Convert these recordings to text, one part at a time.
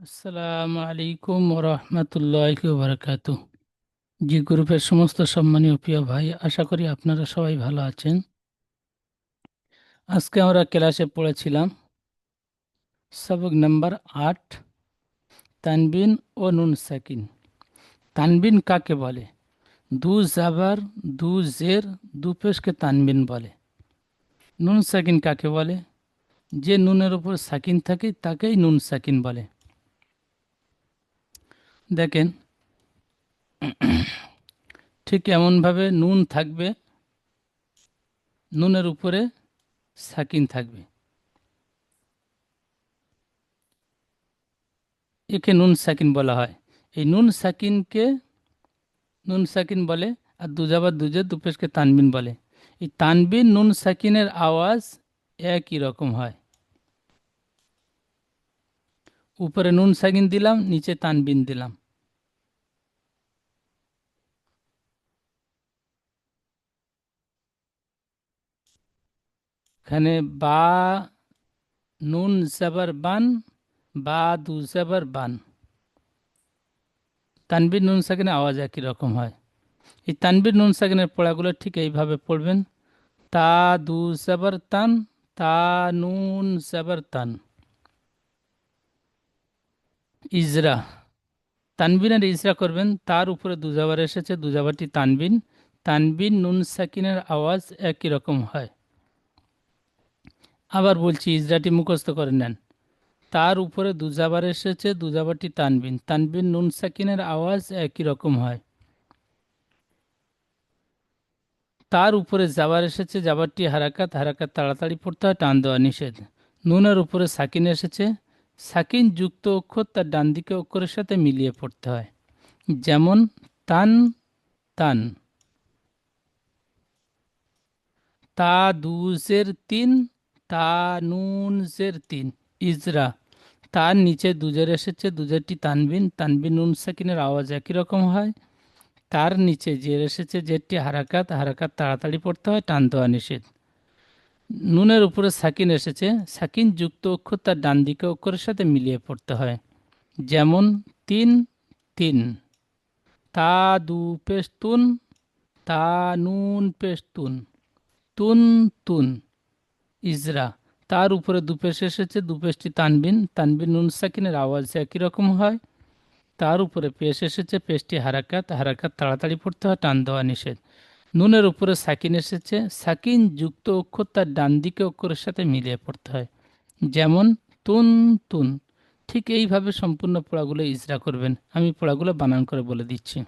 আসসালামু আলাইকুম ওরহমতুল্লাহি ওবারাকাতু। জি গ্রুপের সমস্ত সম্মানীয় প্রিয় ভাই, আশা করি আপনারা সবাই ভালো আছেন। আজকে আমরা ক্লাসে পড়েছিলাম সবক নাম্বার 8, তানবিন ও নুন সাকিন। তানবিন কাকে বলে? দু জাবার, দু জের, দু পেশকে তানবিন বলে। নুন সাকিন কাকে বলে? যে নুনের উপর সাকিন থাকে তাকেই নুন সাকিন বলে। দেখেন, ঠিক এমনভাবে নুন থাকবে, নুনের উপরে সাকিন থাকবে, একে নুন সাকিন বলা হয়। এই নুন সাকিন বলে, আর দুজাবার দুজে দুপেশকে তানবিন বলে। এই তানবিন নুন সাকিনের আওয়াজ একই রকম হয়। উপরে নুন সাকিন দিলাম, নিচে তানবিন দিলাম। এখানে বা, নুন জাবার বান, বা দু জাবার বান। তানবিন নুন সাকিনের আওয়াজ একই রকম হয়। এই তানবিন নুন সাকিনের পড়াগুলো ঠিক এইভাবে পড়বেন। তা দু জাবার তান, তা নুন জাবার তান। ইজরা, তানবিনের ইজরা করবেন, তার উপরে দুজাবার এসেছে, দুজাবারটি তানবিন। তানবিন নুন সাকিনের আওয়াজ একই রকম হয়। আবার বলছি, ইজরাটি মুখস্থ করে নেন। তার উপরে দুজাবার এসেছে, দুজাবারটি তানবিন। তানবিন নুন সাকিনের আওয়াজ একই রকম হয়। তার উপরে জাবার এসেছে, জাবারটি হারাকাত, হারাকাত তাড়াতাড়ি পড়তে হয়, টান দেওয়া নিষেধ। নুনের উপরে সাকিন এসেছে, সাকিন যুক্ত অক্ষর তার ডান দিকে অক্ষরের সাথে মিলিয়ে পড়তে হয়। যেমন তান, তান। তা দু জের তিন, তা নুন জের তিন। ইজরা, তার নিচে দুজের এসেছে, দুজেরটি তানবিন। তানবিন নুন সাকিনের আওয়াজ একই রকম হয়। তার নিচে জের এসেছে, জেরটি হারাকাত, হারাকাত তাড়াতাড়ি পড়তে হয়, টান দেওয়া নিষেধ। নুনের উপরে সাকিন এসেছে, সাকিন যুক্ত অক্ষর তার ডান দিকে অক্ষরের সাথে মিলিয়ে পড়তে হয়। যেমন তিন, তিন। তা দু পেশ তুন, তা নুন পেশ তুন। তুন, তুন। ইজরা, তার উপরে দুপেশ এসেছে, দুপেশটি তানবিন। তানবিন নুন সাকিনের আওয়াজ একই রকম হয়। তার উপরে পেশ এসেছে, পেশটি হারাকাত, হারাকাত তাড়াতাড়ি পড়তে হয়, টান দেওয়া নিষেধ। নুনের উপরে সাকিন এসেছে, সাকিন যুক্ত অক্ষর তার ডান দিকে অক্ষরের সাথে মিলিয়ে পড়তে হয়। যেমন তুন, তুন। ঠিক এইভাবে সম্পূর্ণ পড়াগুলো ইজরা করবেন। আমি পড়াগুলো বানান করে বলে দিচ্ছি।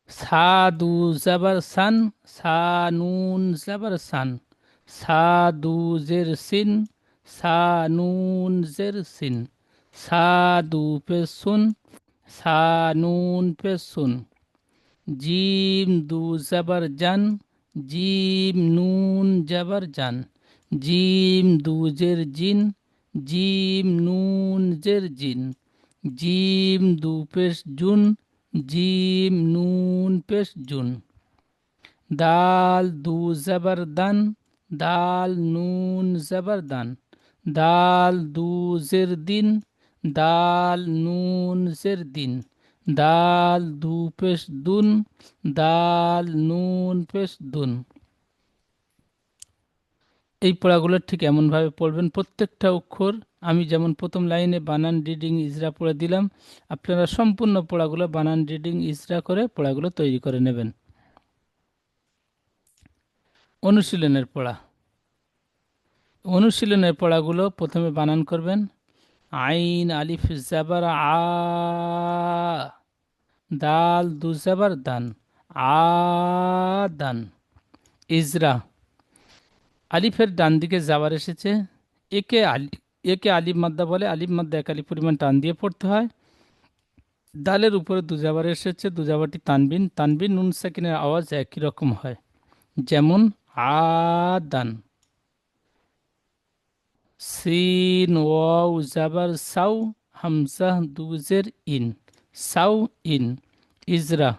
সা দু জাবার সান, সা নুন জাবার সান। সা দু জের সিন, সা নুন জের সিন। সা দু পে সুন, সা নুন পে সুন। জিম দু জাবার জান, জিম নুন জাবার জান। জিম দু জের জিন, জিম নুন জের জিন। জিম দু পেশ জুন, জিম নুন পেশ জুন। দাল দু জাবার দান, দাল নুন জাবার দান। দাল দু জের দিন, দাল নুন জের দিন। দাল দু পেশ দুন, দাল নুন পেশ দুন। এই পড়াগুলো ঠিক এমনভাবে পড়বেন, প্রত্যেকটা অক্ষর আমি যেমন প্রথম লাইনে বানান রিডিং ইজরা পড়ে দিলাম, আপনারা সম্পূর্ণ পড়াগুলো বানান রিডিং ইজরা করে পড়াগুলো তৈরি করে নেবেন। অনুশীলনের পড়া। অনুশীলনের পড়াগুলো প্রথমে বানান করবেন। আইন আলিফ জাবার আ, দাল দু জাবার দান, আ দান। ইজরা, আলিফের ডান দিকে জাবার এসেছে, একে একে আলিফ মাদ্দা বলে। আলিফ মাদ্দা এক আলিফ পরিমাণ টান দিয়ে পড়তে হয়। দালের উপরে দুজাবার এসেছে, দুজাবারটি তানবিন। তানবিন নুন সাকিনের আওয়াজ একই রকম হয়। যেমন আদান। সিন ওয়াও জাবার সাউ, হামজা দুজের ইন, সাউ ইন। ইজরা,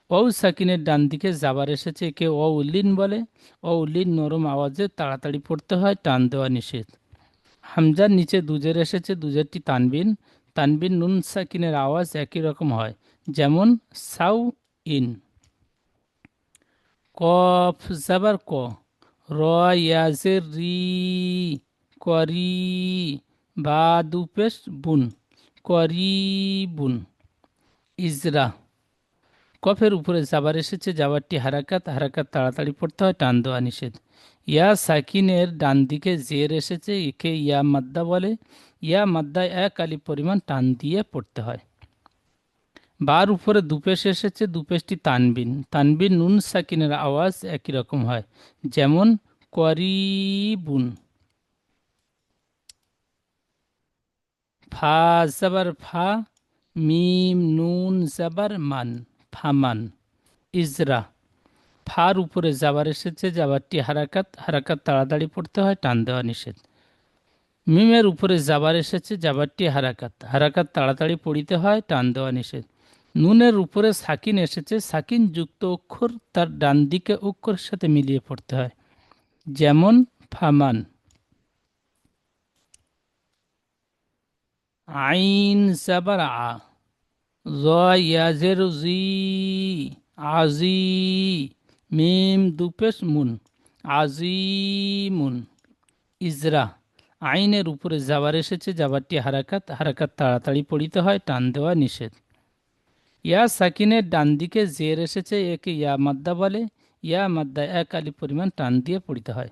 ওয়াও সাকিনের ডান দিকে জাবার এসেছে, একে ওয়াও লিন বলে। ওয়াও লিন নরম আওয়াজে তাড়াতাড়ি পড়তে হয়, টান দেওয়া নিষেধ। হামজার নিচে দুজের এসেছে, দুজেরটি তানবিন। তানবিন নুন সাকিনের আওয়াজ একই রকম হয়, যেমন সাউ ইন। কফ জাবার ক, র ইয়াজের রি, করি, বা দুপেশ বুন, করিবুন। ইজরা, কফের উপরে জাবার এসেছে, জাবারটি হারাকাত, হারাকাত তাড়াতাড়ি পড়তে হয়, টান দেওয়া নিষেধ। ইয়া সাকিনের ডান দিকে জের এসেছে, একে ইয়া মাদ্দা বলে। ইয়া মাদ্দায় এক আলিফ পরিমাণ টান দিয়ে পড়তে হয়। বার উপরে দুপেশ এসেছে, দুপেশটি তানবিন। তানবিন নুন সাকিনের আওয়াজ একই রকম হয়, যেমন করিবুন। ফা জাবার ফা, মিম নুন জাবার মান, ফামান। ইজরা, ফার উপরে জাবার এসেছে, জাবারটি হারাকাত, হারাকাত তাড়াতাড়ি পড়তে হয়, টান দেওয়া নিষেধ। মিমের উপরে জাবার এসেছে, জাবারটি হারাকাত, হারাকাত তাড়াতাড়ি পড়িতে হয়, টান দেওয়া নিষেধ। নুনের উপরে সাকিন এসেছে, সাকিন যুক্ত অক্ষর তার ডান দিকে অক্ষরের সাথে মিলিয়ে পড়তে হয়, যেমন ফামান। আইন জাবার আ, জ ইয়াজের জি, আজি, মিম দুপেশ মুন, আজিমুন। ইজরা, আইনের উপরে জাবার এসেছে, জাবারটি হারাকাত, হারাকাত তাড়াতাড়ি পড়িতে হয়, টান দেওয়া নিষেধ। ইয়া সাকিনের ডান দিকে জের এসেছে, একে ইয়া মাদ্দা বলে। ইয়া মাদ্দা এক আলিফ পরিমাণ টান দিয়ে পড়িতে হয়।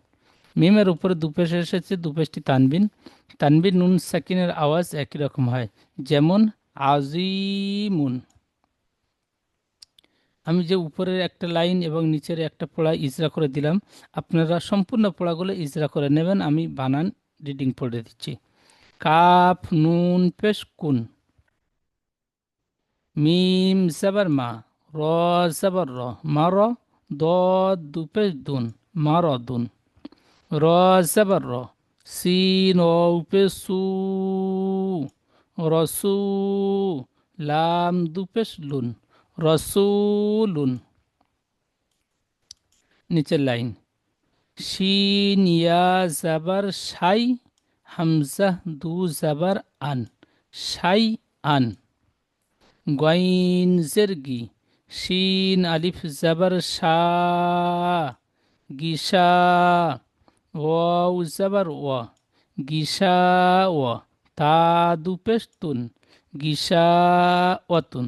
মিমের উপরে দুপেশ এসেছে, দুপেশটি তানবিন। তানবিন নুন সাকিনের আওয়াজ একই রকম হয়, যেমন আজিমুন। আমি যে উপরের একটা লাইন এবং নিচের একটা পড়া ইজরা করে দিলাম, আপনারা সম্পূর্ণ পড়াগুলো ইজরা করে নেবেন। আমি বানান রিডিং পড়ে দিচ্ছি। কাফ নুন পেশ কুন, মিম জাবার মা, র জাবার র, মার। দদ দুপেশ দুন, মার দুন। র জাবার র, সিন ও পেশ সু, রসু। লাম দুপেশ লুন, রসুলুন। নিচের লাইন, শিন ইয়া জাবার শাই, হামজা দু জাবার আন, শাই আন। গইন জেরগি, শিন আলিফ জাবার শা, গিসা। ওয়াও জাবার ওয়া, গিসা ওয়া। তা দুপেস্তুন, গিসা ওয়াতুন।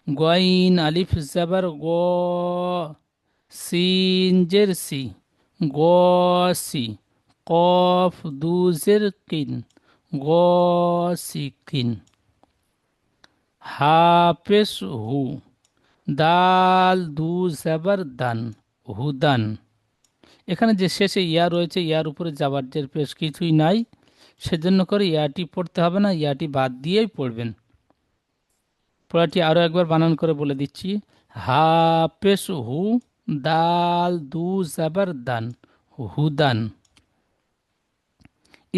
গইন আলিফ জাবার গ, সিন জের সি, গসি। কফ দু জের কিন, গসিকিন। হাফেজ হু, দাল দু জাবার দান, হুদান। এখানে যে শেষে ইয়া রয়েছে, ইয়ার উপরে যাবার যে পেশ কিছুই নাই, সেজন্য করে ইয়াটি পড়তে হবে না, ইয়াটি বাদ দিয়েই পড়বেন। পড়াটি আরও একবার বানান করে বলে দিচ্ছি। হাফেজ হু, দাল দু জাবার দান, হুদান।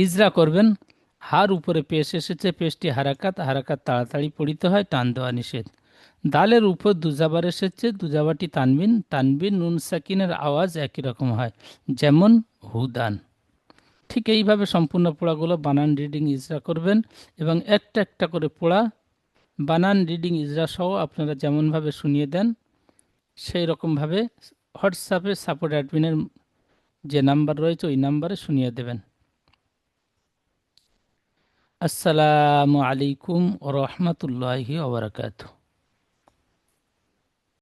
ইজরা করবেন। হার উপরে পেশ এসেছে, পেশটি হারাকাত, হারাকাত তাড়াতাড়ি পড়িতে হয়, টান দেওয়া নিষেধ। দালের উপর দুজাবার এসেছে, দুজাবারটি তানবিন। তানবিন নুন সাকিনের আওয়াজ একই রকম হয়, যেমন হুদান। ঠিক এইভাবে সম্পূর্ণ পড়াগুলো বানান রিডিং ইজরা করবেন, এবং একটা একটা করে পড়া বানান রিডিং ইজরা সহ আপনারা যেমনভাবে শুনিয়ে দেন, সেই রকমভাবে হোয়াটসঅ্যাপে সাপোর্ট অ্যাডমিনের যে নাম্বার রয়েছে ওই নাম্বারে শুনিয়ে দেবেন। আসসালামু আলাইকুম ওয়া রাহমাতুল্লাহি ওয়া বারাকাতুহু।